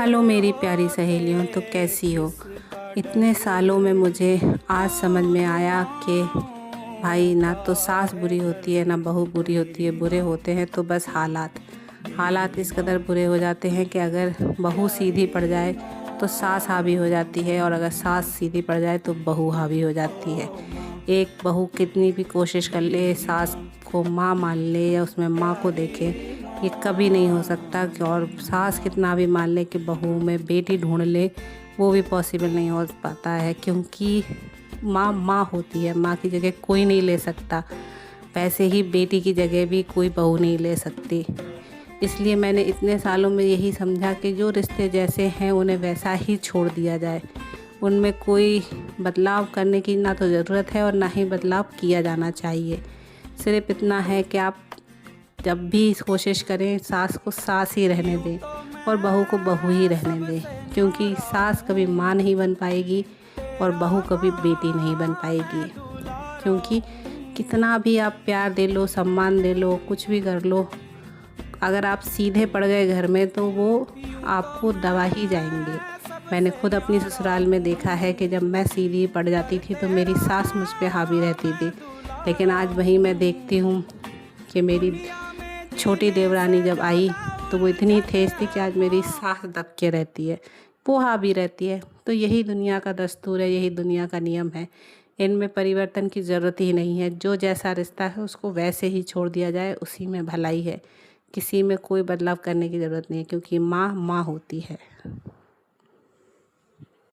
Hello मेरी प्यारी सहेलियों, तो कैसी हो। इतने सालों में मुझे आज समझ में आया कि भाई ना तो सास बुरी होती है ना बहू बुरी होती है। बुरे होते हैं तो बस हालात इस कदर बुरे हो जाते हैं कि अगर बहू सीधी पड़ जाए तो सास हावी हो जाती है, और अगर सास सीधी पड़ जाए तो बहू हावी हो जाती है। एक बहू कितनी भी कोशिश कर ले, सास को माँ मान ले या उसमें माँ को देखे, ये कभी नहीं हो सकता। कि और सास कितना भी मान ले कि बहू में बेटी ढूंढ ले, वो भी पॉसिबल नहीं हो पाता है, क्योंकि माँ माँ होती है। माँ की जगह कोई नहीं ले सकता, वैसे ही बेटी की जगह भी कोई बहू नहीं ले सकती। इसलिए मैंने इतने सालों में यही समझा कि जो रिश्ते जैसे हैं उन्हें वैसा ही छोड़ दिया जाए। उनमें कोई बदलाव करने की ना तो ज़रूरत है और ना ही बदलाव किया जाना चाहिए। सिर्फ इतना है कि आप जब भी कोशिश करें सास को सास ही रहने दें और बहू को बहू ही रहने दें, क्योंकि सास कभी माँ नहीं बन पाएगी और बहू कभी बेटी नहीं बन पाएगी। क्योंकि कितना भी आप प्यार दे लो, सम्मान दे लो, कुछ भी कर लो, अगर आप सीधे पड़ गए घर में तो वो आपको दबा ही जाएंगे। मैंने खुद अपनी ससुराल में देखा है कि जब मैं सीधी पड़ जाती थी तो मेरी सास मुझ पे हावी रहती थी, लेकिन आज वही मैं देखती हूँ कि मेरी छोटी देवरानी जब आई तो वो इतनी तेज थी कि आज मेरी सास दब के रहती है, वो हावी रहती है। तो यही दुनिया का दस्तूर है, यही दुनिया का नियम है। इनमें परिवर्तन की ज़रूरत ही नहीं है। जो जैसा रिश्ता है उसको वैसे ही छोड़ दिया जाए, उसी में भलाई है। किसी में कोई बदलाव करने की ज़रूरत नहीं है, क्योंकि माँ माँ होती है।